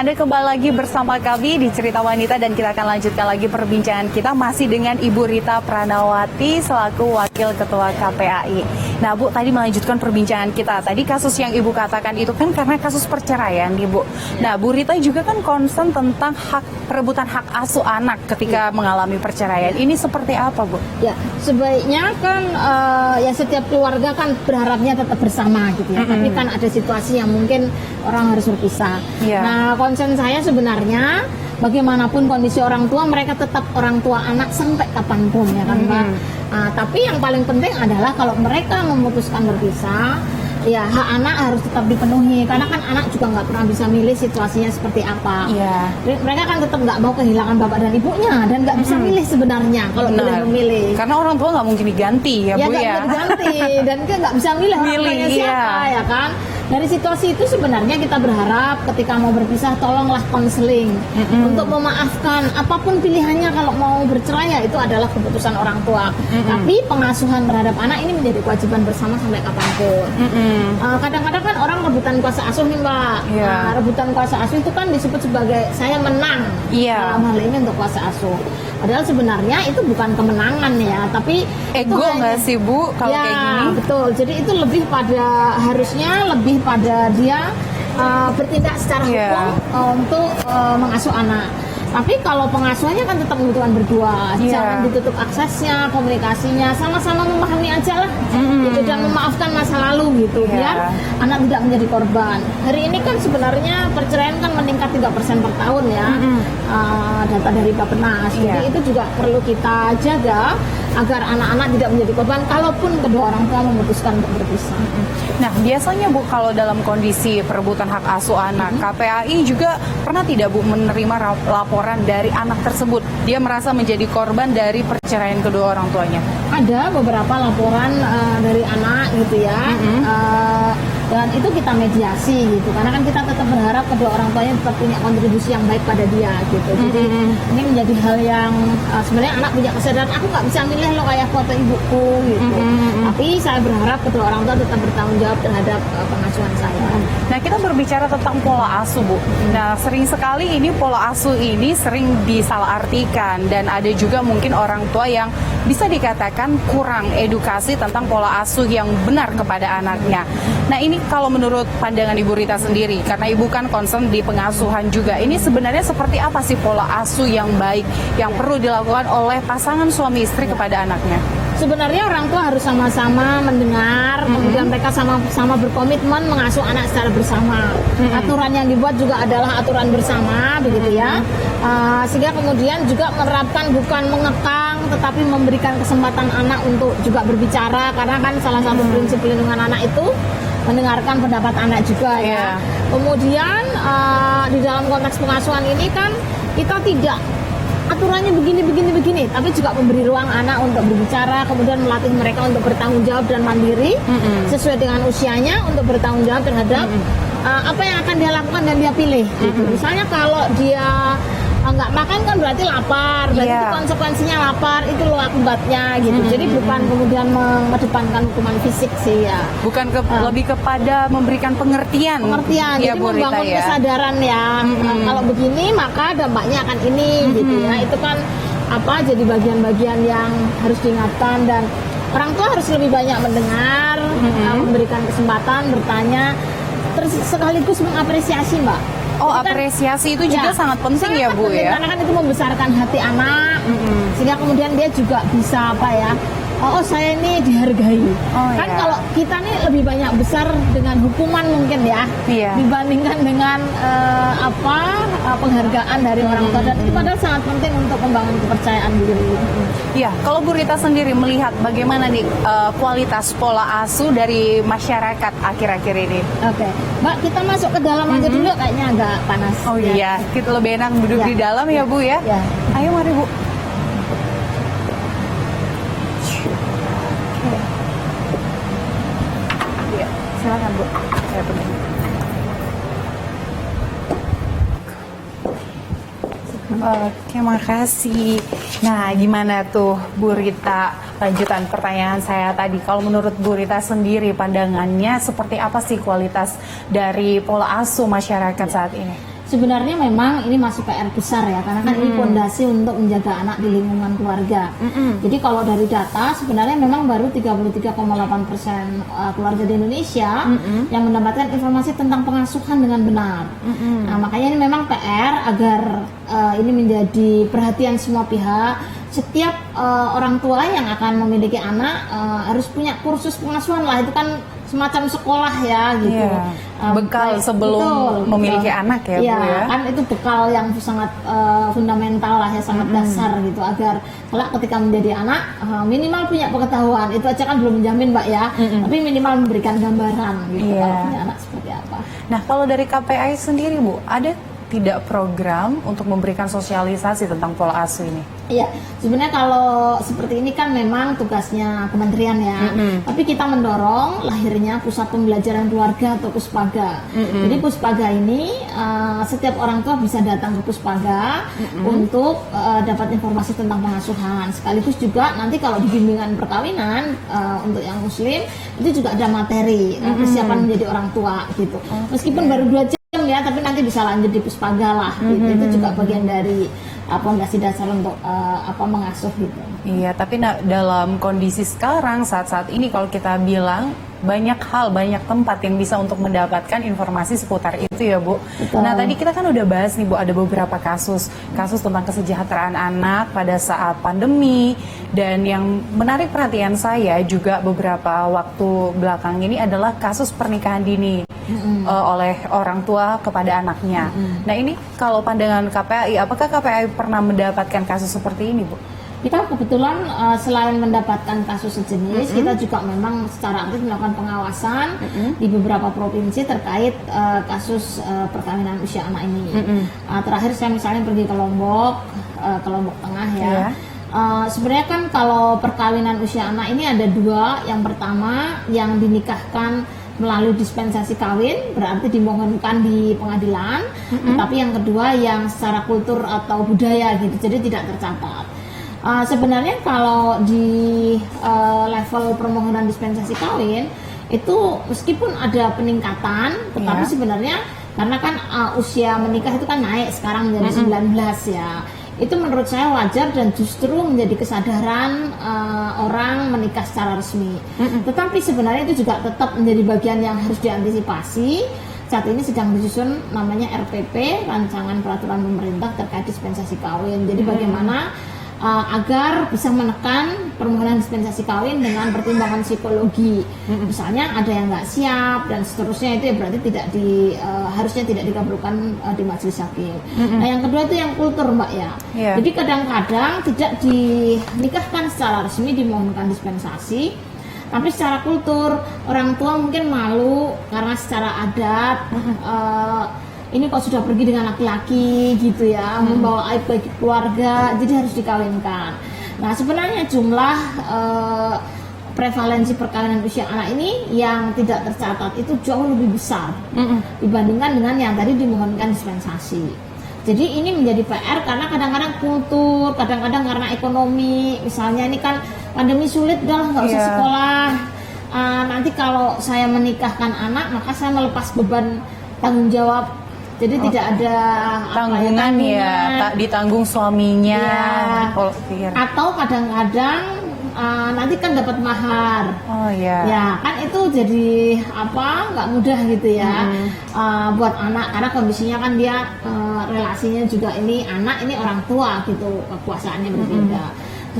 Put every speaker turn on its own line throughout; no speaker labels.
Anda kembali lagi bersama kami di Cerita Wanita dan kita akan lanjutkan lagi perbincangan kita masih dengan Ibu Rita Pranawati selaku Wakil Ketua KPAI. Nah Bu, tadi melanjutkan perbincangan kita. Tadi kasus yang Ibu katakan itu kan karena kasus perceraian Ibu. Nah Bu Rita juga kan concern tentang perebutan hak asuh anak ketika mengalami perceraian. Ini seperti apa Bu?
Ya, sebaiknya kan ya setiap keluarga kan berharapnya tetap bersama gitu ya. Tapi kan ada situasi yang mungkin orang harus berpisah. Nah, concern saya sebenarnya bagaimanapun kondisi orang tua, mereka tetap orang tua anak sampai kapanpun ya kan Pak. Tapi yang paling penting adalah kalau mereka memutuskan berpisah, ya hak anak harus tetap dipenuhi karena kan anak juga nggak pernah bisa milih situasinya seperti apa. Mereka kan tetap nggak mau kehilangan bapak dan ibunya dan nggak bisa milih sebenarnya kalau boleh memilih.
Karena orang tua nggak mungkin diganti ya Bu ya.
Nggak diganti dan dia nggak bisa milih siapa ya kan. Dari situasi itu sebenarnya kita berharap ketika mau berpisah tolonglah konseling untuk memaafkan apapun pilihannya. Kalau mau bercerai ya itu adalah keputusan orang tua. Tapi pengasuhan terhadap anak ini menjadi kewajiban bersama sampai kapanpun. Kadang-kadang kan orang rebutan kuasa asuh nih Mbak. Rebutan kuasa asuh itu kan disebut sebagai saya menang dalam hal ini untuk kuasa asuh. Padahal sebenarnya itu bukan kemenangan ya, tapi
ego nggak sih Bu kalau kayak gini?
Betul. Jadi itu lebih pada harusnya lebih pada dia bertindak secara hukum untuk mengasuh anak. Tapi kalau pengasuhannya kan tetap membutuhkan berdua, jangan ditutup aksesnya, komunikasinya, sama-sama memahami aja lah, gitu, dan memaafkan masa lalu gitu, biar anak tidak menjadi korban. Hari ini kan sebenarnya perceraian kan meningkat 3% per tahun ya, data dari Bappenas. Jadi itu juga perlu kita jaga agar anak-anak tidak menjadi korban kalaupun kedua orang tua memutuskan untuk berpisah.
Nah biasanya Bu kalau dalam kondisi perebutan hak asuh anak, KPAI juga pernah tidak Bu menerima laporan dari anak tersebut? Dia merasa menjadi korban dari perceraian kedua orang tuanya.
Ada beberapa laporan dari anak gitu ya. Dan itu kita mediasi gitu, karena kan kita tetap berharap kedua orang tuanya tetap punya kontribusi yang baik pada dia gitu. Jadi ini menjadi hal yang sebenarnya anak punya kesadaran, aku nggak bisa milih lo kayak foto ibuku gitu. Tapi saya berharap kedua orang tua tetap bertanggung jawab terhadap pengasuhan saya.
Nah kita berbicara tentang pola asuh Bu. Nah sering sekali ini pola asuh ini sering disalahartikan dan ada juga mungkin orang tua yang bisa dikatakan kurang edukasi tentang pola asuh yang benar kepada anaknya. Nah ini kalau menurut pandangan Ibu Rita sendiri, karena Ibu kan concern di pengasuhan juga, ini sebenarnya seperti apa sih pola asuh yang baik yang perlu dilakukan oleh pasangan suami istri kepada anaknya?
Sebenarnya orang tua harus sama-sama mendengar, kemudian mereka sama-sama berkomitmen mengasuh anak secara bersama. Aturan yang dibuat juga adalah aturan bersama, begitu ya. Sehingga kemudian juga menerapkan bukan mengekang, tetapi memberikan kesempatan anak untuk juga berbicara, karena kan salah satu prinsip pelindungan anak itu mendengarkan pendapat anak juga ya. Kemudian di dalam konteks pengasuhan ini kan kita tidak aturannya begini, tapi juga memberi ruang anak untuk berbicara, kemudian melatih mereka untuk bertanggung jawab dan mandiri sesuai dengan usianya untuk bertanggung jawab terhadap apa yang akan dia lakukan dan dia pilih. Gitu. Misalnya kalau dia nggak makan kan berarti lapar, berarti itu konsekuensinya lapar, itu loh akibatnya gitu. Jadi bukan kemudian mengedepankan hukuman fisik sih ya.
Bukan lebih kepada memberikan pengertian.
Jadi membangun kesadaran ya. Kalau begini maka dampaknya akan ini gitu ya. Itu kan jadi bagian-bagian yang harus diingatkan dan orang tua harus lebih banyak mendengar, memberikan kesempatan bertanya, terus sekaligus mengapresiasi Mbak.
Apresiasi itu juga sangat penting ya Bu ya.
Karena kan itu membesarkan hati anak, sehingga kemudian dia juga bisa saya ini dihargai. Kalau kita nih lebih banyak besar dengan hukuman mungkin ya, dibandingkan dengan penghargaan dari orang tua, dan itu padahal sangat penting untuk membangun kepercayaan diri.
Ya, kalau Bu Rita sendiri melihat bagaimana nih kualitas pola asuh dari masyarakat akhir-akhir ini?
Mbak, kita masuk ke dalam aja dulu, kayaknya agak panas.
Iya, kita lebih enak duduk di dalam ya Bu ya. Ayo mari Bu. Silakan Bu. Saya penuh. Oke, makasih. Nah, gimana tuh Bu Rita? Lanjutan pertanyaan saya tadi. Kalau menurut Bu Rita sendiri, pandangannya seperti apa sih kualitas dari pola asuh masyarakat saat ini?
Sebenarnya memang ini masih PR besar ya, karena kan ini fondasi untuk menjaga anak di lingkungan keluarga. Jadi kalau dari data sebenarnya memang baru 33,8% keluarga di Indonesia yang mendapatkan informasi tentang pengasuhan dengan benar. Nah, makanya ini memang PR agar ini menjadi perhatian semua pihak. Setiap orang tua yang akan memiliki anak harus punya kursus pengasuhan lah, itu kan semacam sekolah ya gitu.
Iya. Bekal sebelum memiliki anak ya, Bu ya.
Kan itu bekal yang sangat fundamental lah ya, sangat dasar gitu, agar kelak ketika menjadi anak minimal punya pengetahuan. Itu aja kan belum menjamin Mbak ya, tapi minimal memberikan gambaran gitu kalau punya anak seperti apa.
Nah, kalau dari KPI sendiri Bu, ada tidak program untuk memberikan sosialisasi tentang pola asuh ini?
Iya, sebenarnya kalau seperti ini kan memang tugasnya kementerian ya. Tapi kita mendorong lahirnya pusat pembelajaran keluarga atau Puspaga. Jadi Puspaga ini setiap orang tua bisa datang ke Puspaga untuk dapat informasi tentang pengasuhan. Sekaligus juga nanti kalau di bimbingan perkawinan untuk yang Muslim itu juga ada materi persiapan menjadi orang tua gitu. Meskipun baru 2 jam ya, tapi nanti bisa lanjut di Puspaga lah gitu. Itu juga bagian dari fondasi dasar untuk mengasuh gitu.
Iya, tapi dalam kondisi sekarang saat-saat ini kalau kita bilang banyak hal, banyak tempat yang bisa untuk mendapatkan informasi seputar itu ya Bu.
Betul.
Nah tadi kita kan udah bahas nih Bu, ada beberapa kasus tentang kesejahteraan anak pada saat pandemi, dan yang menarik perhatian saya juga beberapa waktu belakang ini adalah kasus pernikahan dini oleh orang tua kepada anaknya. Nah ini kalau pandangan KPAI, apakah KPAI pernah mendapatkan kasus seperti ini Bu?
Kita kebetulan selain mendapatkan kasus sejenis, kita juga memang secara aktif melakukan pengawasan di beberapa provinsi terkait kasus perkawinan usia anak ini. Terakhir saya misalnya pergi ke Lombok Tengah ya. Sebenarnya kan kalau perkawinan usia anak ini ada 2. Yang pertama yang dinikahkan melalui dispensasi kawin, berarti dimohonkan di pengadilan. Tapi yang kedua yang secara kultur atau budaya gitu, jadi tidak tercatat. Sebenarnya kalau di level permohonan dispensasi kawin itu meskipun ada peningkatan, tetapi sebenarnya karena kan usia menikah itu kan naik sekarang menjadi 19 ya. Itu menurut saya wajar dan justru menjadi kesadaran orang menikah secara resmi. Tetapi sebenarnya itu juga tetap menjadi bagian yang harus diantisipasi. Saat ini sedang disusun namanya RPP, Rancangan Peraturan Pemerintah terkait dispensasi kawin. Jadi bagaimana agar bisa menekan permohonan dispensasi kawin dengan pertimbangan psikologi. Misalnya ada yang nggak siap dan seterusnya, itu ya berarti harusnya tidak dikabulkan di majelis hakim. Nah yang kedua itu yang kultur Mbak ya. Jadi kadang-kadang tidak dinikahkan secara resmi, dimohonkan dispensasi, tapi secara kultur orang tua mungkin malu karena secara adat ini kok sudah pergi dengan laki-laki gitu ya, membawa aib bagi keluarga, jadi harus dikawinkan. Nah sebenarnya jumlah prevalensi perkawinan usia anak ini yang tidak tercatat itu jauh lebih besar dibandingkan dengan yang tadi dimohonkan dispensasi. Jadi ini menjadi PR karena kadang-kadang kultur, kadang-kadang karena ekonomi. Misalnya ini kan pandemi sulit, udah nggak usah sekolah. Nanti kalau saya menikahkan anak, maka saya melepas beban tanggung jawab. Jadi tidak ada
tanggungan ya, ditanggung suaminya.
Atau kadang-kadang nanti kan dapat mahar. Ya kan itu jadi nggak mudah gitu ya buat anak, karena kondisinya kan dia relasinya juga ini anak ini orang tua gitu, kekuasaannya berbeda.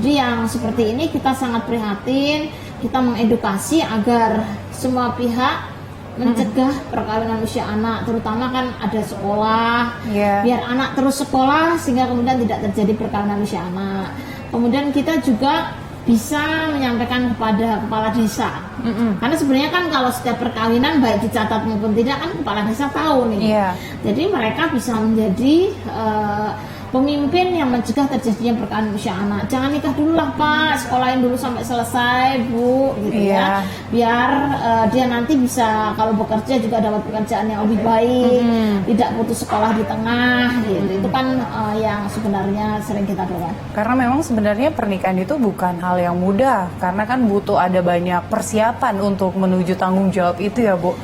Jadi yang seperti ini kita sangat prihatin, kita mengedukasi agar semua pihak mencegah perkawinan usia anak, terutama kan ada sekolah, biar anak terus sekolah sehingga kemudian tidak terjadi perkawinan usia anak. Kemudian kita juga bisa menyampaikan kepada kepala desa, karena sebenarnya kan kalau setiap perkawinan baik dicatat maupun tidak kan kepala desa tahu nih. Jadi mereka bisa menjadi pemimpin yang mencegah terjadinya perkawinan usia anak. Jangan nikah dulu lah Pak, sekolahin dulu sampai selesai Bu, gitu ya. Biar dia nanti bisa kalau bekerja juga dapat pekerjaan yang lebih baik, tidak putus sekolah di tengah, gitu. Itu kan yang sebenarnya sering kita dorong.
Karena memang sebenarnya pernikahan itu bukan hal yang mudah, karena kan butuh ada banyak persiapan untuk menuju tanggung jawab itu ya Bu.